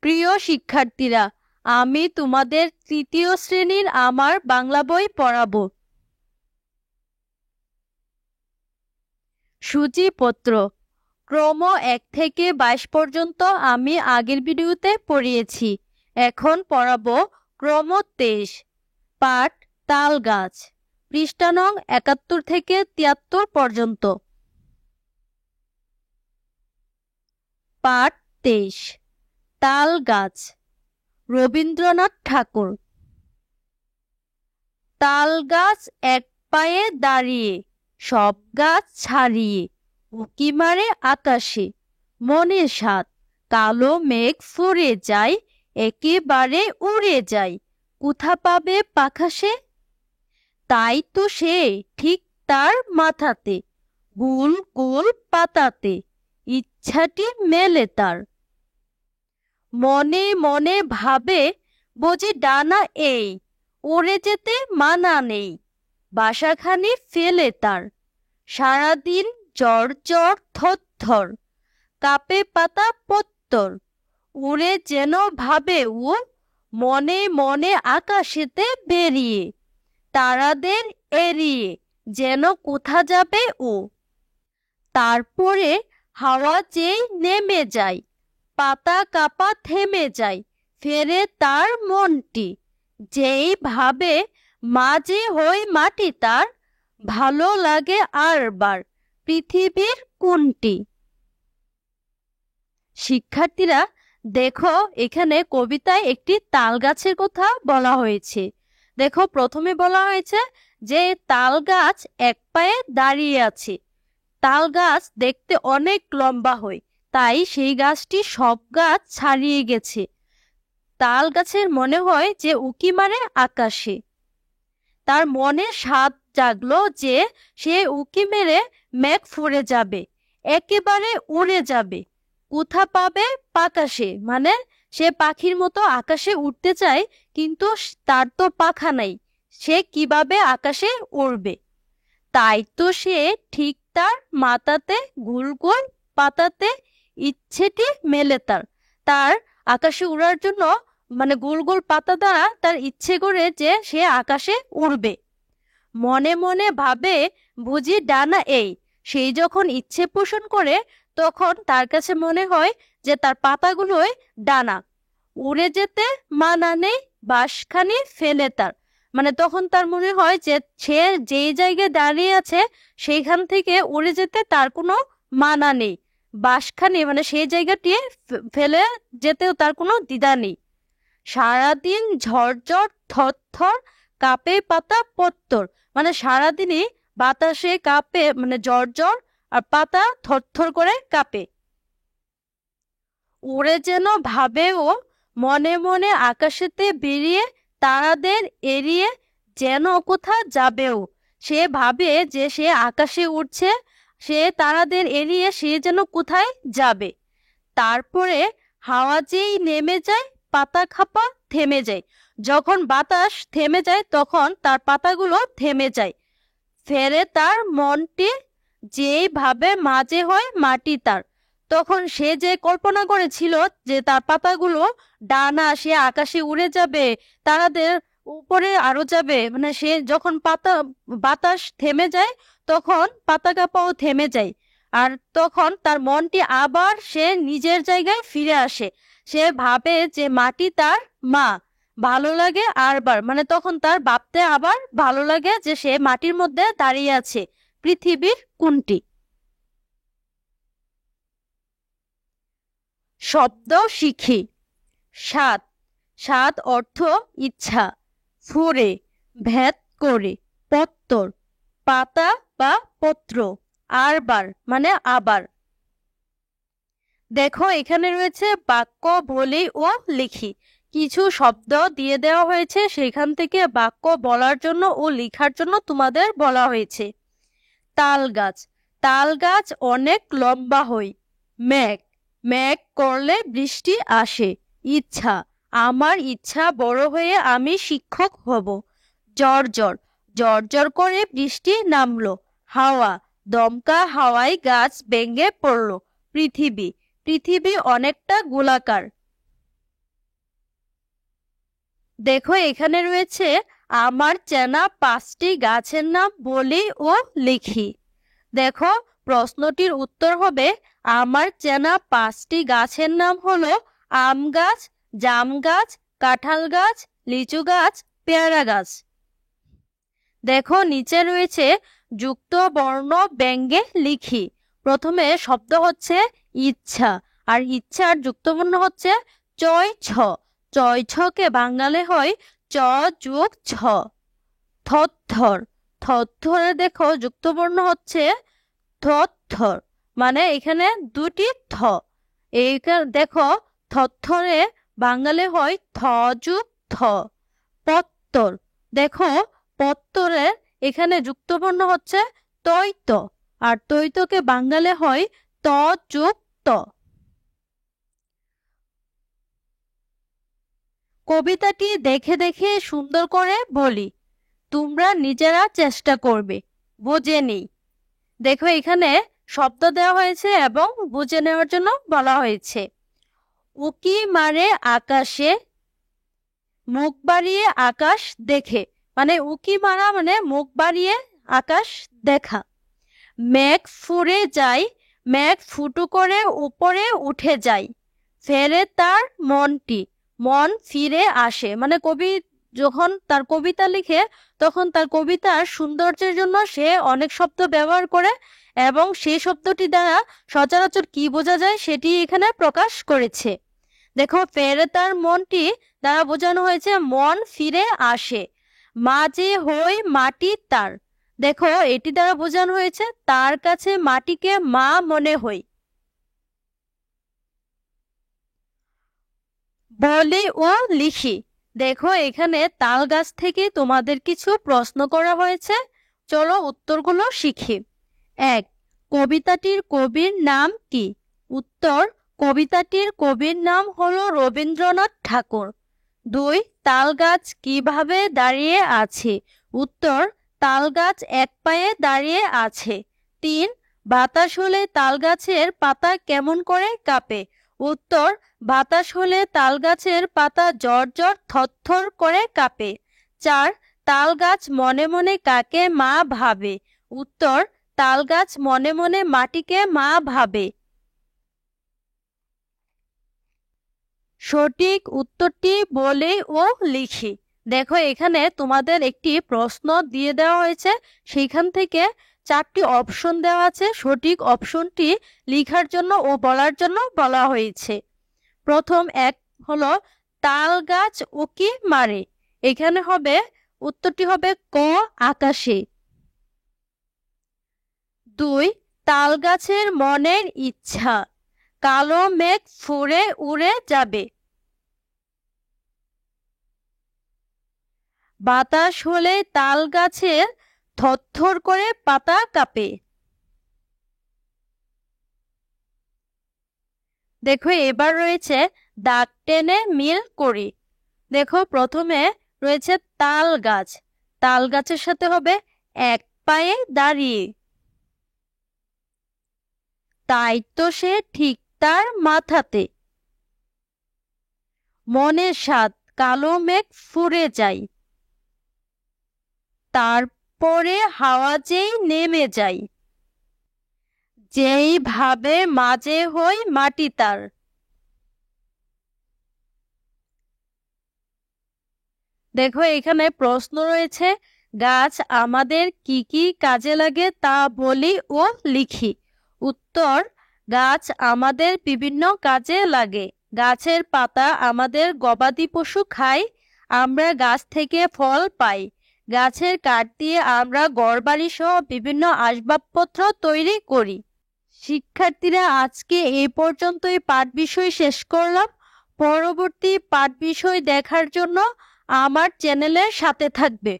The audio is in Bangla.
প্রিয় শিক্ষার্থীরা, আমি তোমাদের তৃতীয় শ্রেণীর আমার বাংলা বই পড়াবো। সূচিপত্র ক্রম 1 থেকে 22 পর্যন্ত আমি আগের ভিডিওতে পড়িয়েছি। এখন পড়াবো ক্রম 23, পাঠ তাল গাছ, পৃষ্ঠা নং 71 থেকে 73 পর্যন্ত। পাঠ 23, তাল গাছ। রবীন্দ্রনাথ ঠাকুর। তাল গাছ এক পায়ে দাঁড়িয়ে, সব গাছ ছাড়িয়ে, উঁকি মারে আকাশে, মনে সাত, কালো মেঘ ফুরে যায়, একেবারে উড়ে যায়, কোথা পাবে পাখা সে? তাই তো সে ঠিক তার মাথাতে, গুল গুল পাতাতে, ইচ্ছাটি মেলে তার। মনে মনে ভাবে, বুঝি ডানা এই, উড়ে যেতে মানা নেই, বাসাখানি ফেলে তার। সারাদিন জ্বর জ্বর থরথর, কাপে পাতা পত্তর, উড়ে যেন ভাবে ও, মনে মনে আকাশেতে বেরিয়ে, তারাদের এড়িয়ে যেন কোথা যাবে ও। তারপরে হাওয়া যেই নেমে যায়, পাতা কাপা থেমে যায়, ফেরে তার মনটি, যেই ভাবে মাঝে হই মাটি তার, ভালো লাগে আরবার পৃথিবীর কোনটি। শিক্ষার্থীরা দেখো, এখানে কবিতায় একটি তাল গাছের কথা বলা হয়েছে। দেখো, প্রথমে বলা হয়েছে যে তাল গাছ এক পায়ে দাঁড়িয়ে আছে। তাল গাছ দেখতে অনেক লম্বা হয়, তাই সেই গাছটি সব গাছ ছাড়িয়ে গেছে। তাল গাছের মনে হয় যে উঁকি মারে আকাশে। তার মনে সাধ জাগলো যে সে উঁকি মেরে মেঘ ফুরে যাবে, একেবারে উড়ে যাবে, কোথা পাবে পাকাশে, মানে সে পাখির মতো আকাশে উঠতে চায়, কিন্তু তার তো পাখা নাই, সে কিভাবে আকাশে উড়বে। তাই তো সে ঠিক তার মাথাতে গুল গুল পাতাতে, ইচ্ছেটি মেলে তার। তার আকাশে উড়ার জন্য মানে গোল গোল পাতা দ্বারা তার ইচ্ছে করে যে সে আকাশে উড়বে। মনে মনে ভাবে, বুঝি ডানা এই, সেই যখন ইচ্ছে পোষণ করে, তখন তার কাছে মনে হয় যে তার পাতাগুলোই ডানা, উড়ে যেতে মানা নেই, বাঁশখানি ফেলে তার। মানে তখন তার মনে হয় যে সে যেই জায়গায় দাঁড়িয়ে আছে সেইখান থেকে উড়ে যেতে তার কোনো মানা নেই, বাঁশখানি মানে সেই জায়গাটি ফেলে যেতেও তার কোনো দ্বিধা নেই। সারাদিন ঝরঝর থরথর, কাঁপে পাতা পত্তর, মানে সারাদিনই বাতাসে কাঁপে, মানে ঝরঝর, আর পাতা থরথর করে কাঁপে। উড়ে যেন ভাবে ও, মনে মনে আকাশেতে বেরিয়ে, তারাদের এড়িয়ে যেন কোথা যাবেও। সে ভাবে যে সে আকাশে উঠছে, সে তারাদের এড়িয়ে সে যেন কোথায় যাবে। তারপরে হাওয়া যেই নেমে যায়, পাতা খাপা থেমে যায়। যখন বাতাস থেমে যায় তখন তার পাতাগুলো থেমে যায়, ফেরে তার মনটি, যেইভাবে মাঝে হয় মাটি তার। তখন সে যে কল্পনা করেছিল যে তার পাতাগুলো ডানা, সে আকাশে উড়ে যাবে, তারাদের উপরে আরো যাবে, মানে সে যখন বাতাস থেমে যায় তখন পাতা কাঁপাও থেমে যায়, আর তখন তার মনটি আবার সে নিজের জায়গায় ফিরে আসে। সে ভাবে যে মাটি তার মা, ভালো লাগে আরবার, মানে তখন তার ভাবতে আবার ভালো লাগে যে সে মাটির মধ্যে দাঁড়িয়ে আছে পৃথিবীর কোনটি। শব্দ শিখি। সাত, সাত অর্থ ইচ্ছা, ফুরে ভেদ করে, পত্তর পাতা বা পত্র, আরবার মানে আবার। দেখো, এখানে রয়েছে বাক্য বলি ও লিখি। কিছু শব্দ দিয়ে দেওয়া হয়েছে, সেখান থেকে বাক্য বলার জন্য ও লেখার জন্য তোমাদের বলা হয়েছে। তাল গাছ, তাল গাছ অনেক লম্বা হয়। মেঘ, মেঘ করলে বৃষ্টি আসে। ইচ্ছা, আমার ইচ্ছা বড় হয়ে আমি শিক্ষক হব। ঝরঝর, ঝরঝর করে বৃষ্টি নামলো। হাওয়া, দমকা হাওয়ায় গাছ ভেঙে পড়লো। পৃথিবী, পৃথিবী অনেকটা গোলাকার। দেখো এখানে রয়েছে আমার চেনা 5টি গাছের নাম বলি ও লিখি। দেখো প্রশ্নটির উত্তর হবে আমার চেনা 5টি গাছের নাম হলো আম গাছ, জাম গাছ, কাঁঠাল গাছ, লিচু গাছ, পেয়ারা গাছ। দেখো নিচে রয়েছে যুক্ত বর্ণ ব্যঙ্গে লিখি। প্রথমে শব্দ হচ্ছে ইচ্ছা, আর ইচ্ছার যুক্তবর্ণ হচ্ছে চয় ছ। চয় ছকে বাংলালে হয় চ যুগ ছ। থরথর, থরথরে দেখো যুক্তবর্ণ হচ্ছে থরথর, মানে এখানে দুটি থ। এইখানে দেখো থরথরে বাংলালে হয় থ যুগ থ। পত্তর, দেখো পত্তরের এখানে যুক্তবর্ণ হচ্ছে তৈত, আর তৈতকে বাংলালে হয় ত যুগ ত। কবিতাটি দেখে দেখে সুন্দর করে বলি, তোমরা নিজেরা চেষ্টা করবে। বুঝে নেই। দেখো এখানে শব্দ দেওয়া হয়েছে এবং বুঝে নেওয়ার জন্য বলা হয়েছে। উকি মারে আকাশে, মুখ বাড়িয়ে আকাশ দেখে, মানে উকি মারা মানে মুখ বাড়িয়ে আকাশ দেখা। মেঘ ফুরে যায়, মেঘ ফুটো করে উপরে উঠে যায়। ফেরে তার মনটি, মন ফিরে আসে, মানে কবি যখন তার কবিতা লিখে তখন তার কবিতার সৌন্দর্যের জন্য সে অনেক শব্দ ব্যবহার করে, এবং সেই শব্দটি দ্বারা সচরাচর কি বোঝা যায় সেটি এখানে প্রকাশ করেছে। দেখো ফেরে তার মনটি দ্বারা বোঝানো হয়েছে মন ফিরে আসে। মাঝে হই মাটি তার, দেখো এটি দ্বারা বোঝানো হয়েছে তার কাছে মাটিকে মা মনে হই। বলি ও লিখি, দেখো এখানে তাল গাছ থেকে তোমাদের কিছু প্রশ্ন করা হয়েছে, চলো উত্তরগুলো শিখি। 1. কবিতাটির কবির নাম কি? উত্তর, কবিতাটির কবির নাম হলো রবীন্দ্রনাথ ঠাকুর। 2. তাল গাছ কিভাবে দাঁড়িয়ে আছে? উত্তর, তাল গাছ এক পায়ে দাঁড়িয়ে আছে। 3. বাতাস হলে তাল গাছের পাতা কেমন করে কাঁপে? উত্তর, বাতাস হলে তাল গাছের পাতা ঝরঝর থরথর করে কাঁপে। 4. তাল গাছ মনে মনে কাকে মা ভাবে? উত্তর, তাল গাছ মনে মনে মাটিকে মা ভাবে। সঠিক উত্তরটি বলে ও লিখি। দেখো এখানে তোমাদের একটি প্রশ্ন দিয়ে দেওয়া হয়েছে, সেইখান থেকে 4টি অপশন দেওয়া আছে, সঠিক অপশনটি লিখার জন্য ও বলার জন্য বলা হয়েছে। প্রথম এক হলো তাল গাছ উকি মারে, এখানে হবে উত্তরটি হবে ক আকাশে। 2. তাল গাছের মনের ইচ্ছা, কালো মেঘ ফুরে উড়ে যাবে। বাতাস হলে তাল গাছের থরথর করে পাতা কাঁপে। দেখো এবার রয়েছে দাগ টেনে মিল করি। দেখো প্রথমে রয়েছে তাল গাছ, তাল গাছের সাথে হবে এক পায়ে দাঁড়িয়ে। তাই তো সে ঠিক তার মাথাতে। মনের স্বাদ, কালো মেঘ ফুরে যায়। তারপরে হাওয়া যেই নেমে যায়। যেই ভাবে মাঝে হই মাটি তার। দেখো এখানে প্রশ্ন রয়েছে গাছ আমাদের কি কি কাজে লাগে তা বলি ও লিখি। উত্তর, গাছ আমাদের বিভিন্ন কাজে লাগে। গাছের পাতা আমাদের গবাদি পশু খায়, আমরা গাছ থেকে ফল পাই। গাছের কাঠ দিয়ে আমরা ঘরবাড়ি সহ বিভিন্ন আসবাবপত্র তৈরি করি। শিক্ষার্থীরা আজকে এই পর্যন্তই পাঠ বিষয় শেষ করলাম। পরবর্তী পাঠ বিষয় দেখার জন্য আমার চ্যানেলের সাথে থাকবে।